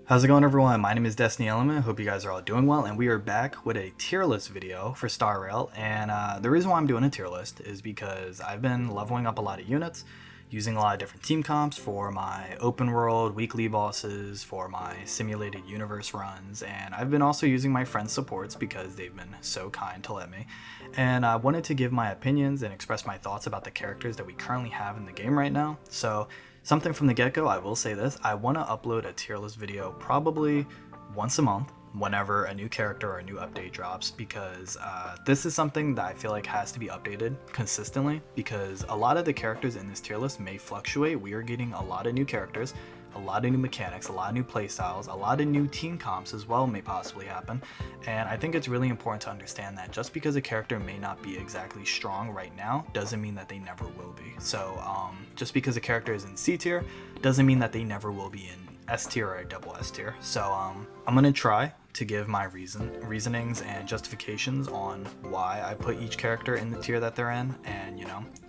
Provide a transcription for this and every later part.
How's it going, everyone? My name is DestinyElement. Hope you guys are all doing well, and we are back with a tier list video for Star Rail. And the reason why I'm doing a tier list is because I've been leveling up a lot of units, using a lot of different team comps for my open world weekly bosses, for my simulated universe runs, and I've been also using my friends' supports because they've been so kind to let me. And I wanted to give my opinions and express my thoughts about the characters that we currently have in the game right now. So something from the get-go, I will say this, I want to upload a tier list video probably once a month whenever a new character or a new update drops, because this is something that I feel like has to be updated consistently, because a lot of the characters in this tier list may fluctuate. We are getting a lot of new characters, a lot of new mechanics, a lot of new playstyles, a lot of new team comps as well may possibly happen, and I think it's really important to understand that just because a character may not be exactly strong right now doesn't mean that they never will be. So just because a character is in C tier doesn't mean that they never will be in S tier or a double S tier. So I'm gonna try to give my reasonings and justifications on why I put each character in the tier that they're in, and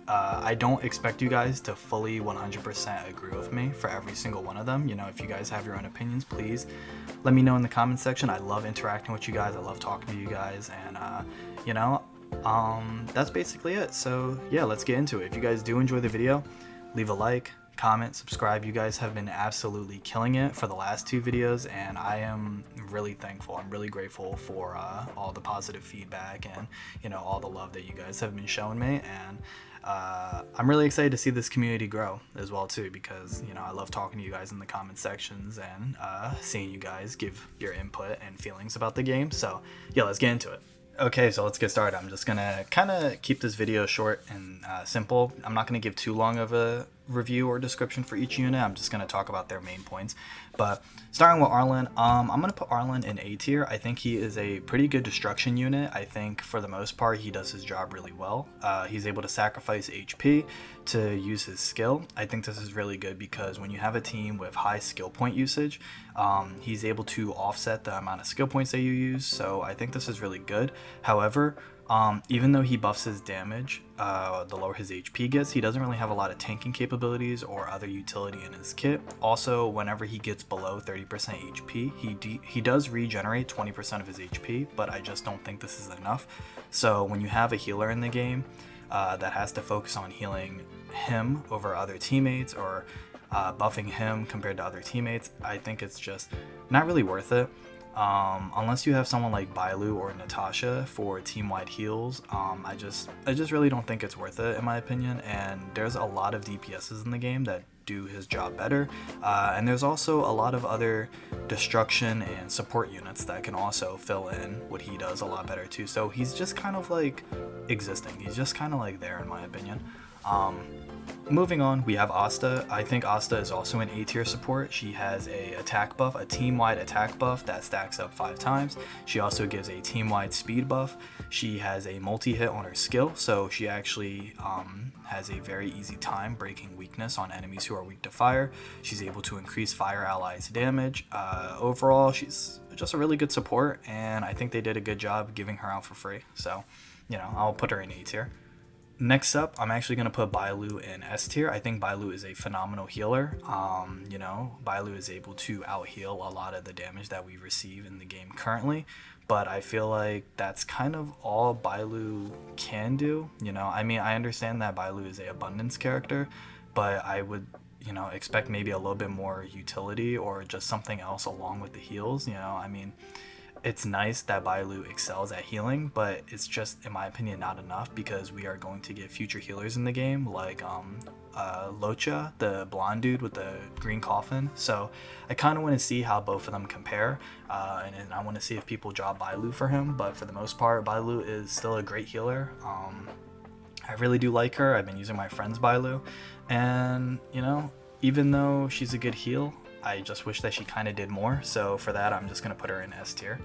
I don't expect you guys to fully 100% agree with me for every single one of them. If you guys have your own opinions, please let me know in the comment section. I love interacting with you guys, I love talking to you guys, and that's basically it. So yeah, let's get into it. If you guys do enjoy the video, leave a like, comment, subscribe. You guys have been absolutely killing it for the last two videos, and I am really thankful. I'm really grateful for all the positive feedback and all the love that you guys have been showing me, and I'm really excited to see this community grow as well too, because I love talking to you guys in the comment sections and seeing you guys give your input and feelings about the game. So yeah, let's get into it. Okay, so let's get started. I'm just gonna kind of keep this video short and simple. I'm not gonna give too long of a review or description for each unit. I'm just gonna talk about their main points. But starting with Arlen, I'm gonna put Arlen in A tier. I think he is a pretty good destruction unit. I think for the most part he does his job really well. He's able to sacrifice HP to use his skill. I think this is really good because when you have a team with high skill point usage, he's able to offset the amount of skill points that you use. So I think this is really good. However, even though he buffs his damage, the lower his HP gets, he doesn't really have a lot of tanking capabilities or other utility in his kit. Also, whenever he gets below 30% HP, he does regenerate 20% of his HP, but I just don't think this is enough. So when you have a healer in the game that has to focus on healing him over other teammates, or buffing him compared to other teammates, I think it's just not really worth it. Unless you have someone like Bailu or Natasha for team-wide heals, I just really don't think it's worth it in my opinion. And there's a lot of DPSs in the game that do his job better, and there's also a lot of other destruction and support units that can also fill in what he does a lot better too. So he's just kind of like existing. He's just kind of like there in my opinion. Moving on, we have Asta. I think Asta is also an A tier support. She has a attack buff, a team-wide attack buff that stacks up 5 times. She also gives a team-wide speed buff. She has a multi-hit on her skill, so she actually has a very easy time breaking weakness on enemies who are weak to fire. She's able to increase fire allies damage. Overall, she's just a really good support, and I think they did a good job giving her out for free. So, I'll put her in A tier. Next up, I'm actually going to put Bailu in S tier. I think Bailu is a phenomenal healer. Bailu is able to out-heal a lot of the damage that we receive in the game currently, but I feel like that's kind of all Bailu can do. I understand that Bailu is a abundance character, but I would expect maybe a little bit more utility or just something else along with the heals. It's nice that Bailu excels at healing, but it's just, in my opinion, not enough, because we are going to get future healers in the game, like Locha, the blonde dude with the green coffin. So I kind of want to see how both of them compare, and I want to see if people drop Bailu for him. But for the most part, Bailu is still a great healer. I really do like her. I've been using my friend's Bailu, and even though she's a good heal, I just wish that she kind of did more. So for that, I'm just going to put her in S tier.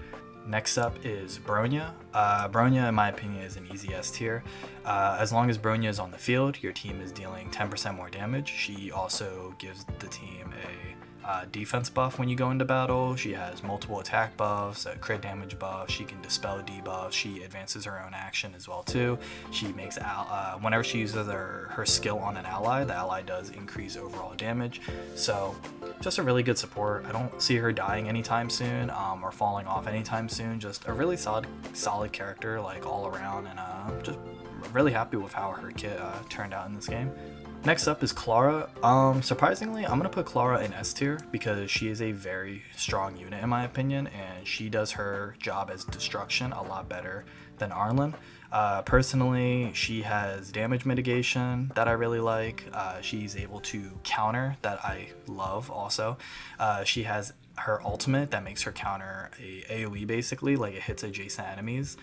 Next up is Bronya. Bronya, in my opinion, is an easy S tier. As long as Bronya is on the field, your team is dealing 10% more damage. She also gives the team defense buff when you go into battle. She has multiple attack buffs, a crit damage buff. She can dispel debuffs. She advances her own action as well too. She makes whenever she uses her skill on an ally, the ally does increase overall damage. So just a really good support. I don't see her dying anytime soon, or falling off anytime soon. Just a really solid character, like all around, and just really happy with how her kit turned out in this game. Next up is Clara. Surprisingly, I'm gonna put Clara in S tier because she is a very strong unit in my opinion, and she does her job as destruction a lot better than Arlen. Personally, she has damage mitigation that I really like. She's able to counter, that I love also. She has her ultimate that makes her counter a AoE basically, like it hits adjacent enemies.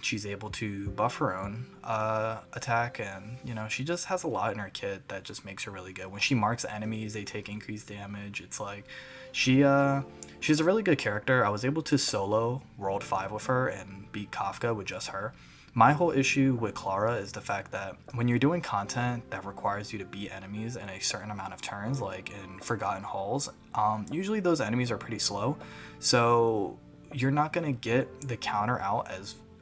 She's able to buff her own attack, and you know, she just has a lot in her kit that just makes her really good. When she marks enemies, they take increased damage. It's like she's a really good character. I was able to solo World 5 with her and beat Kafka with just her. My whole issue with Clara is the fact that when you're doing content that requires you to beat enemies in a certain amount of turns, like in Forgotten Halls, usually those enemies are pretty slow, so you're not going to get the counter out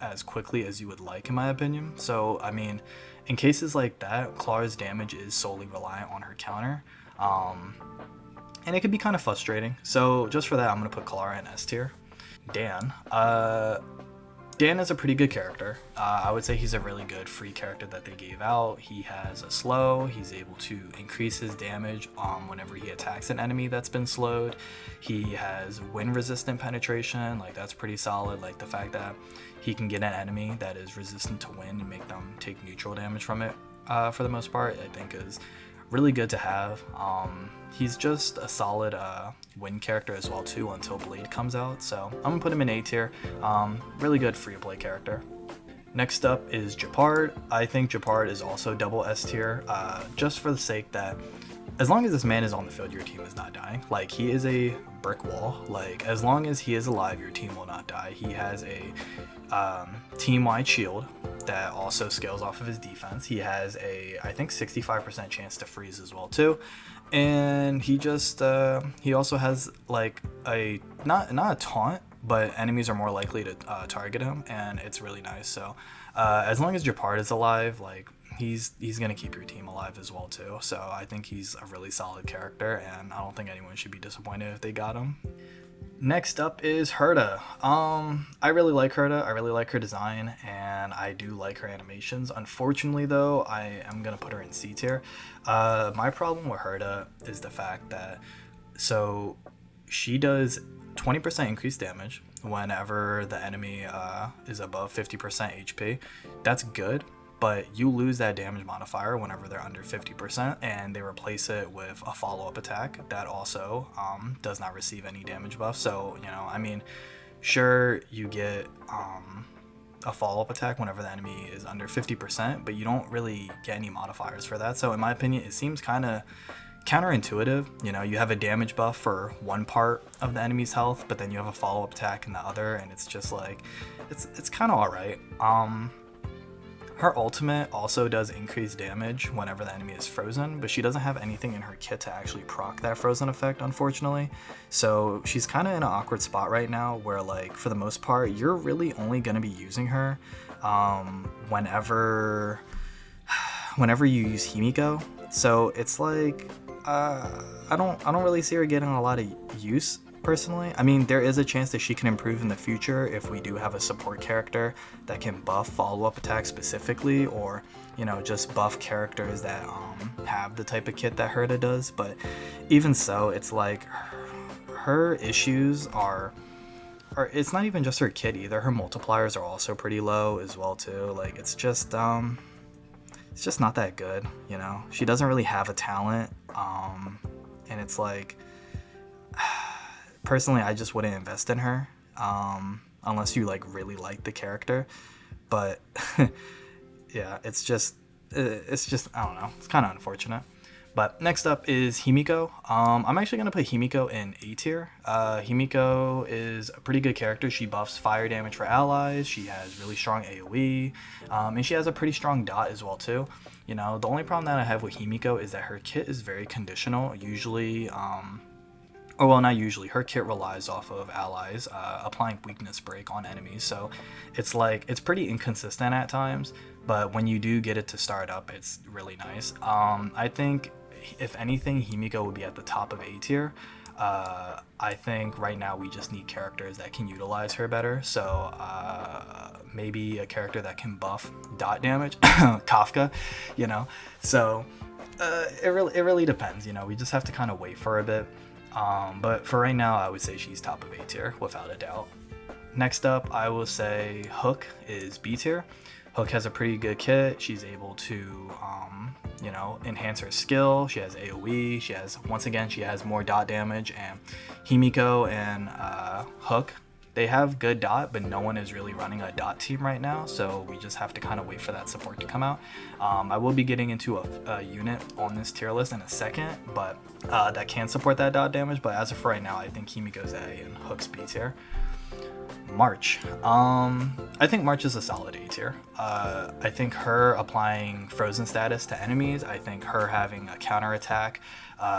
as quickly as you would like, in my opinion. So I mean, in cases like that, Clara's damage is solely reliant on her counter, and it can be kind of frustrating. So just for that, I'm going to put Clara in S tier. Dan is a pretty good character. I would say he's a really good free character that they gave out. He has a slow. He's able to increase his damage whenever he attacks an enemy that's been slowed. He has wind resistant penetration, like that's pretty solid. Like the fact that he can get an enemy that is resistant to wind and make them take neutral damage from it, for the most part, I think is really good to have. He's just a solid wind character as well too until Blade comes out, so I'm gonna put him in A tier. Really good free to play character. Next up is Gepard. I think Gepard is also double S tier, just for the sake that as long as this man is on the field, your team is not dying. Like, he is a brick wall. Like, as long as he is alive, your team will not die. He has a team-wide shield that also scales off of his defense. He has a, I think, 65% chance to freeze as well too. And he just he also has like a not a taunt, but enemies are more likely to target him, and it's really nice. So as long as Gepard is alive, like he's gonna keep your team alive as well too. So I think he's a really solid character, and I don't think anyone should be disappointed if they got him. Next up is Herta. I really like Herta. I really like her design, and I do like her animations. Unfortunately though, I am gonna put her in C tier. My problem with Herta is the fact that, so she does 20% increased damage whenever the enemy is above 50% HP. That's good, but you lose that damage modifier whenever they're under 50%, and they replace it with a follow-up attack that also does not receive any damage buff. So, you know, I mean, sure, you get a follow-up attack whenever the enemy is under 50%, but you don't really get any modifiers for that. So in my opinion, it seems kind of counterintuitive. You know, you have a damage buff for one part of the enemy's health, but then you have a follow-up attack in the other, and it's just like, it's kind of alright. Her ultimate also does increase damage whenever the enemy is frozen, but she doesn't have anything in her kit to actually proc that frozen effect, unfortunately. So she's kind of in an awkward spot right now where, like, for the most part, you're really only going to be using her whenever you use Himeko. So it's like, I don't really see her getting a lot of use, personally. I mean, there is a chance that she can improve in the future if we do have a support character that can buff follow-up attacks specifically, or, you know, just buff characters that have the type of kit that Herta does. But even so, it's like her issues are it's not even just her kit either. Her multipliers are also pretty low as well too. Like, it's just not that good, you know. She doesn't really have a talent, and it's like, personally, I just wouldn't invest in her unless you like really like the character. But yeah, it's just I don't know, it's kind of unfortunate. But next up is Himeko. I'm actually gonna put Himeko in A tier. Himeko is a pretty good character. She buffs fire damage for allies. She has really strong AoE, and she has a pretty strong dot as well too. You know, the only problem that I have with Himeko is that her kit is very conditional. Usually or well, not usually, her kit relies off of allies applying weakness break on enemies, so it's like it's pretty inconsistent at times, but when you do get it to start up, it's really nice. I think if anything, Himeko would be at the top of A tier. I think right now we just need characters that can utilize her better, so maybe a character that can buff dot damage, Kafka, you know. So it really depends, you know. We just have to kind of wait for a bit. But for right now, I would say she's top of A tier without a doubt. Next up, I will say Hook is B tier. Hook has a pretty good kit. She's able to, you know, enhance her skill. She has AoE. She has more dot damage. And Himeko and Hook, they have good dot, but no one is really running a dot team right now. So we just have to kind of wait for that support to come out. I will be getting into a unit on this tier list in a second, but that can support that dot damage. But as of right now, I think Himiko's A and Hook's B tier. March. I think March is a solid A tier. I think her applying frozen status to enemies, I think her having a counter attack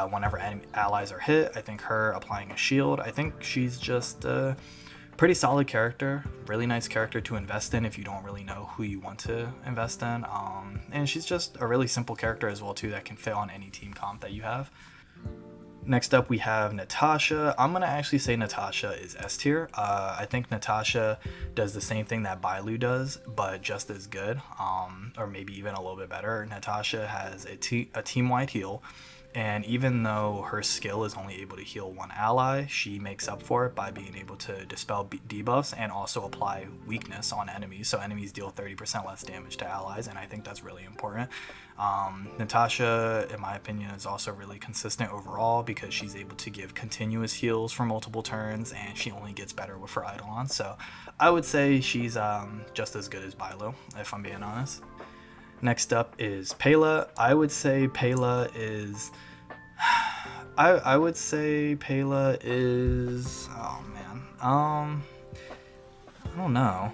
whenever allies are hit, I think her applying a shield, I think she's just a pretty solid character, really nice character to invest in if you don't really know who you want to invest in. And she's just a really simple character as well too that can fit on any team comp that you have. Next up, we have Natasha. I'm going to actually say Natasha is S tier. I think Natasha does the same thing that Bailu does, but just as good, or maybe even a little bit better. Natasha has a team-wide heal, and even though her skill is only able to heal one ally, she makes up for it by being able to dispel debuffs and also apply weakness on enemies, so enemies deal 30% less damage to allies, and I think that's really important. Natasha, in my opinion, is also really consistent overall because she's able to give continuous heals for multiple turns, and she only gets better with her Eidolon, so I would say she's just as good as Bailu, if I'm being honest. Next up is Pela. I would say Pela is... I would say Pela is... Oh, man. I don't know.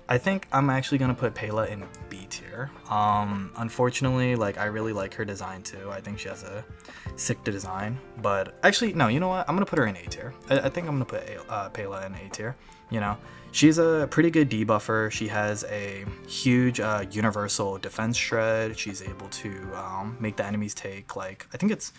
I think I'm actually going to put Pela in B tier. Unfortunately, like, I really like her design too. I think she has a sick design. But actually, no, you know what? I'm going to put her in A tier. I think I'm going to put Pela in A tier. You know, she's a pretty good debuffer. She has a huge universal defense shred. She's able to make the enemies take, like, I think it's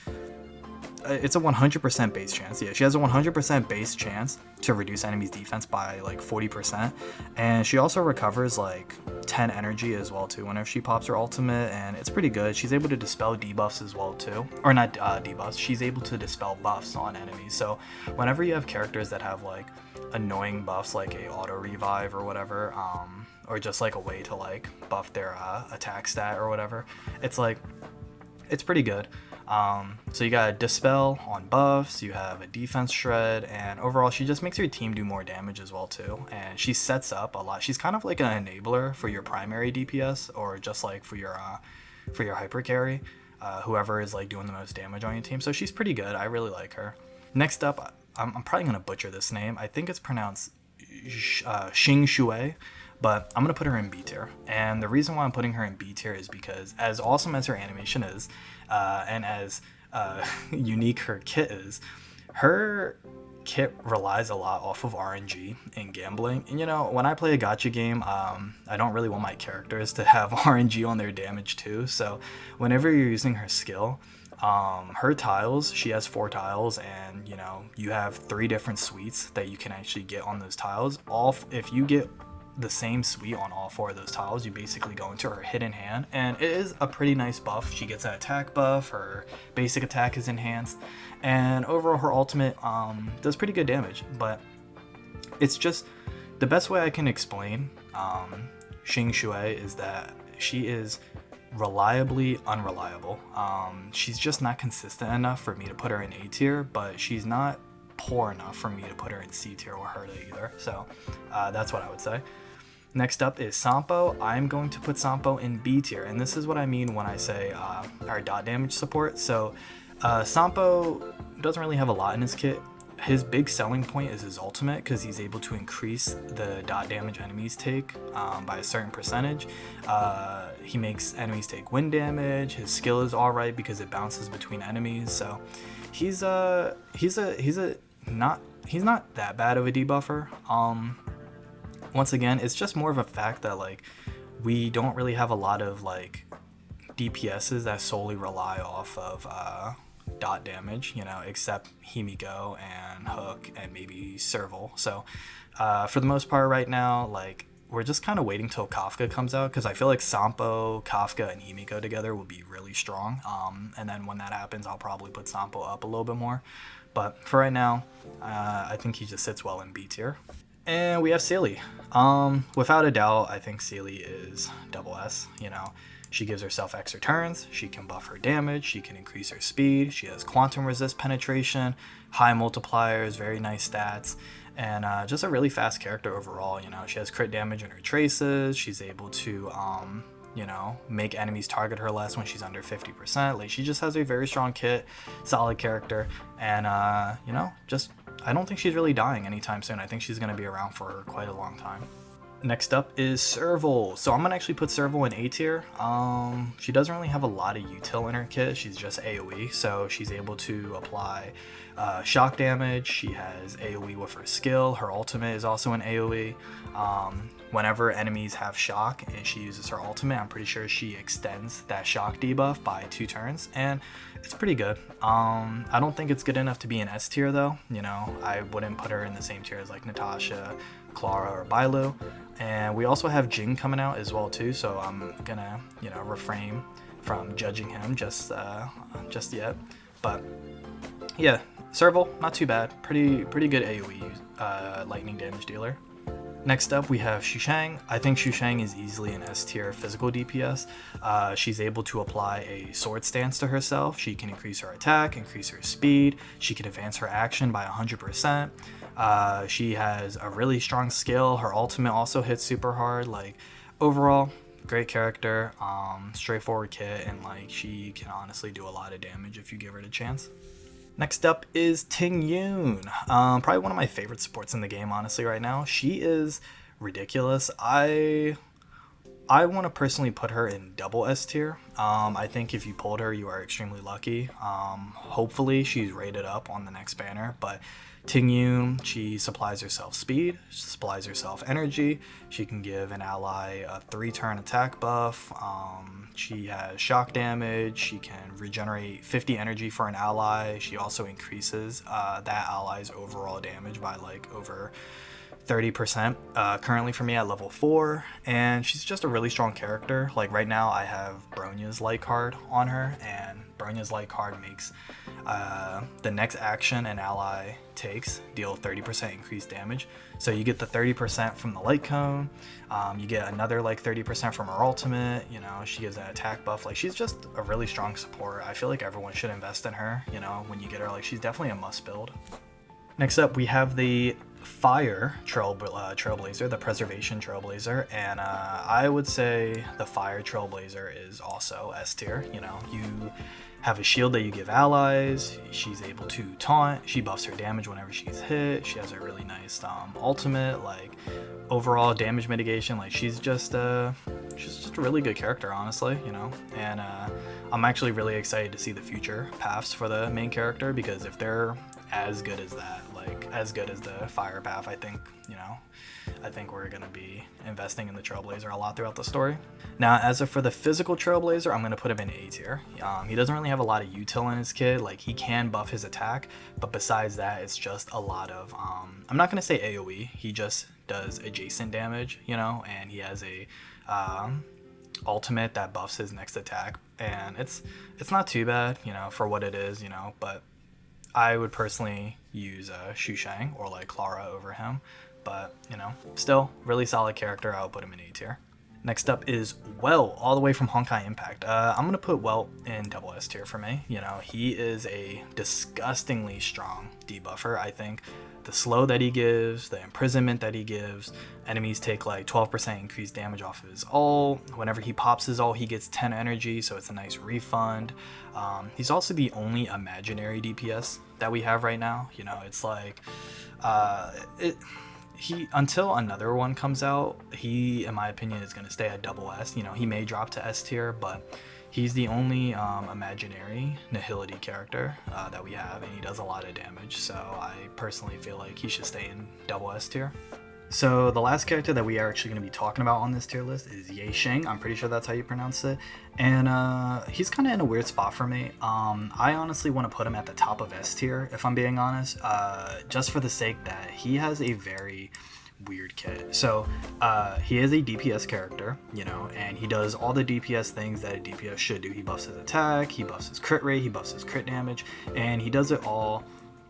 a 100% base chance. Yeah, she has a 100% base chance to reduce enemies defense by like 40%, and she also recovers like 10 energy as well too whenever she pops her ultimate, and it's pretty good. She's able to dispel debuffs as well too, or not debuffs, she's able to dispel buffs on enemies. So whenever you have characters that have like annoying buffs like a auto revive or whatever, or just like a way to like buff their attack stat or whatever, it's like, it's pretty good. So you got a dispel on buffs, you have a defense shred, and overall she just makes your team do more damage as well too, and she sets up a lot. She's kind of like an enabler for your primary DPS, or just like for your hyper carry, whoever is like doing the most damage on your team. So she's pretty good. I really like her. Next up, I'm probably gonna butcher this name. I think it's pronounced Xing Shui, but I'm gonna put her in B tier. And the reason why I'm putting her in B tier is because as awesome as her animation is, and as unique her kit is, her kit relies a lot off of RNG and gambling. And you know, when I play a gacha game, I don't really want my characters to have RNG on their damage too. So whenever you're using her skill, her tiles, she has 4 tiles, and you know, you have 3 different suites that you can actually get on those tiles. If you get the same suite on all 4 of those tiles, you basically go into her hidden hand, and it is a pretty nice buff. She gets an attack buff, her basic attack is enhanced, and overall her ultimate does pretty good damage. But it's just, the best way I can explain Xing Shui is that she is reliably unreliable. She's just not consistent enough for me to put her in A tier, but she's not poor enough for me to put her in C tier or Herta either. So that's what I would say. Next up is Sampo. I'm going to put Sampo in B tier, and this is what I mean when I say our dot damage support. So Sampo doesn't really have a lot in his kit. His big selling point is his ultimate, because he's able to increase the dot damage enemies take by a certain percentage. He makes enemies take wind damage. His skill is alright because it bounces between enemies, so he's not that bad of a debuffer. Once again, it's just more of a fact that like we don't really have a lot of like DPSs that solely rely off of dot damage, you know, except Himeko and Hook and maybe Serval. So for the most part right now, like we're just kind of waiting till Kafka comes out, because I feel like Sampo, Kafka, and Himeko together will be really strong. And then when that happens, I'll probably put Sampo up a little bit more. But for right now, I think he just sits well in B tier. And we have Seele. Without a doubt, I think Seele is double S. You know, she gives herself extra turns, she can buff her damage, she can increase her speed, she has quantum resist penetration, high multipliers, very nice stats, and just a really fast character overall. You know, she has crit damage in her traces, she's able to you know, make enemies target her less when she's under 50%. Like, she just has a very strong kit, solid character, and you know, just I don't think she's really dying anytime soon. I think she's going to be around for quite a long time. Next up is Serval. So I'm going to actually put Serval in A tier. She doesn't really have a lot of util in her kit. She's just AoE, so she's able to apply shock damage. She has AoE with her skill. Her ultimate is also an AoE. Whenever enemies have shock and she uses her ultimate, I'm pretty sure she extends that shock debuff by 2 turns, and it's pretty good. I don't think it's good enough to be an S tier though. You know, I wouldn't put her in the same tier as like Natasha, Clara, or Bailu. And we also have Jing coming out as well too, so I'm gonna, you know, refrain from judging him just yet. But yeah, Serval, not too bad. Pretty good AoE lightning damage dealer. Next up, we have Sushang. I think Sushang is easily an S tier physical DPS. She's able to apply a sword stance to herself. She can increase her attack, increase her speed. She can advance her action by 100%. She has a really strong skill. Her ultimate also hits super hard. Like, overall, great character, straightforward kit, and like she can honestly do a lot of damage if you give her the chance. Next up is Tingyun. Probably one of my favorite supports in the game, honestly, right now. She is ridiculous. I want to personally put her in double S tier. I think if you pulled her, you are extremely lucky. Hopefully, she's rated up on the next banner, but Tingyun, she supplies herself speed, she supplies herself energy, she can give an ally a 3-turn attack buff, she has shock damage, she can regenerate 50 energy for an ally, she also increases that ally's overall damage by like over 30% currently for me at level 4, and she's just a really strong character. Like right now I have Bronya's light card on her, and Bronya's light card makes the next action an ally takes deal 30% increased damage. So you get the 30% from the light cone, you get another like 30% from her ultimate, you know, she gives an attack buff. Like, she's just a really strong support. I feel like everyone should invest in her, you know, when you get her. Like, she's definitely a must build. Next up, we have the Fire Trailblazer, the Preservation Trailblazer, and I would say the Fire Trailblazer is also S tier. You know, you have a shield that you give allies, she's able to taunt, she buffs her damage whenever she's hit, she has a really nice ultimate, like overall damage mitigation. Like, she's just a really good character, honestly, you know. And I'm actually really excited to see the future paths for the main character, because if they're as good as that, like as good as the Fire path, I think, you know, I think we're going to be investing in the Trailblazer a lot throughout the story. Now, as for the physical Trailblazer, I'm going to put him in A tier. He doesn't really have a lot of util in his kit. Like, he can buff his attack, but besides that, it's just a lot of, I'm not going to say AoE, he just does adjacent damage, you know, and he has a ultimate that buffs his next attack, and it's not too bad, you know, for what it is, you know, but I would personally use Sushang or like Clara over him, but you know, still really solid character. I'll put him in A tier. Next up is Welt, all the way from Honkai Impact. I'm gonna put Welt in double S tier for me. You know, he is a disgustingly strong debuffer. I think the slow that he gives, the imprisonment that he gives, enemies take like 12% increased damage off of his ult. Whenever he pops his ult, he gets 10 energy, so it's a nice refund. He's also the only imaginary DPS that we have right now. You know, it's like he, until another one comes out, he, in my opinion, is going to stay at double S. You know, he may drop to S tier, but He's the only imaginary Nihility character that we have, and he does a lot of damage, so I personally feel like he should stay in double S tier. So the last character that we are actually going to be talking about on this tier list is Yanqing. I'm pretty sure that's how you pronounce it. And he's kind of in a weird spot for me. I honestly want to put him at the top of S tier, if I'm being honest, just for the sake that he has a very weird kit. So he is a DPS character, you know, and he does all the DPS things that a DPS should do. He buffs his attack, he buffs his crit rate, he buffs his crit damage, and he does it all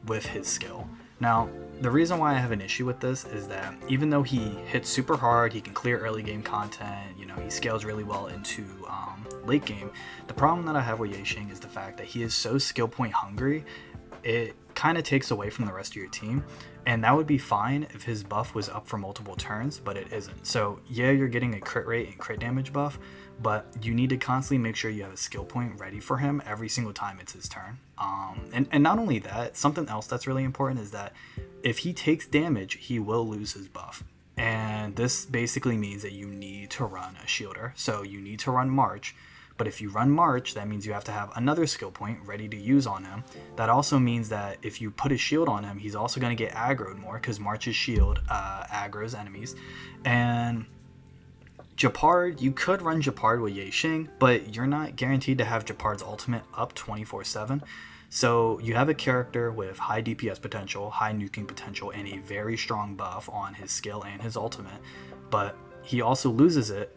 with his skill. Now, the reason why I have an issue with this is that even though he hits super hard, he can clear early game content, you know, he scales really well into late game, the problem that I have with Yanqing is the fact that he is so skill point hungry, it kind of takes away from the rest of your team. And that would be fine if his buff was up for multiple turns, but it isn't. So yeah, you're getting a crit rate and crit damage buff, but you need to constantly make sure you have a skill point ready for him every single time it's his turn. And not only that, something else that's really important is that if he takes damage, he will lose his buff. And this basically means that you need to run a shielder. So you need to run March. But if you run March, that means you have to have another skill point ready to use on him. That also means that if you put a shield on him, he's also going to get aggroed more because March's shield aggroes enemies. And Gepard, you could run Gepard with Yanqing, but you're not guaranteed to have Gepard's ultimate up 24/7. So you have a character with high DPS potential, high nuking potential, and a very strong buff on his skill and his ultimate. But he also loses it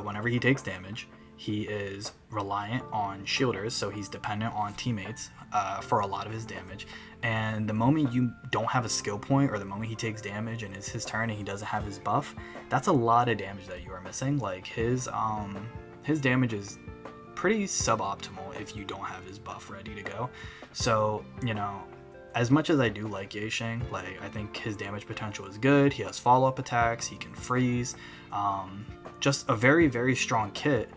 whenever he takes damage. He is reliant on shielders, so he's dependent on teammates for a lot of his damage. And the moment you don't have a skill point, or the moment he takes damage and it's his turn and he doesn't have his buff, that's a lot of damage that you are missing. Like his damage is pretty suboptimal if you don't have his buff ready to go. So, you know, as much as I do like Yanqing, like I think his damage potential is good. He has follow-up attacks, he can freeze, just a very, very strong kit.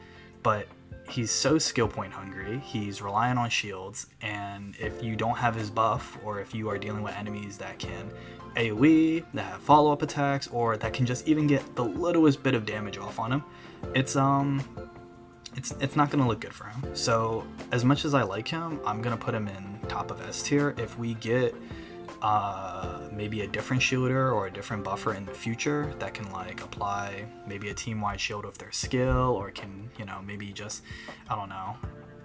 But he's so skill point hungry, he's reliant on shields, and if you don't have his buff, or if you are dealing with enemies that can AoE, that have follow-up attacks, or that can just even get the littlest bit of damage off on him, it's not gonna look good for him. So as much as I like him, I'm gonna put him in top of S tier. If we get maybe a different shielder or a different buffer in the future that can like apply maybe a team-wide shield with their skill, or can, you know, maybe just, I don't know,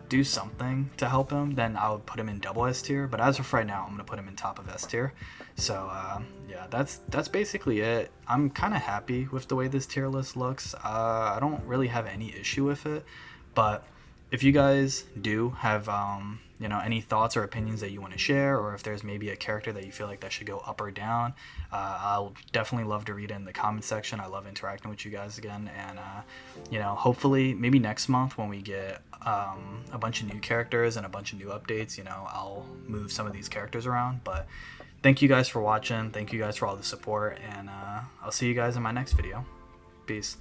do something to help him, then I would put him in double S tier. But as of right now, I'm gonna put him in top of S tier. So yeah, that's basically it. I'm kind of happy with the way this tier list looks. I don't really have any issue with it, but if you guys do have you know, any thoughts or opinions that you want to share, or if there's maybe a character that you feel like that should go up or down, I'll definitely love to read it in the comment section. I love interacting with you guys again, and you know, hopefully maybe next month when we get a bunch of new characters and a bunch of new updates, you know, I'll move some of these characters around. But thank you guys for watching, thank you guys for all the support, and I'll see you guys in my next video. Peace.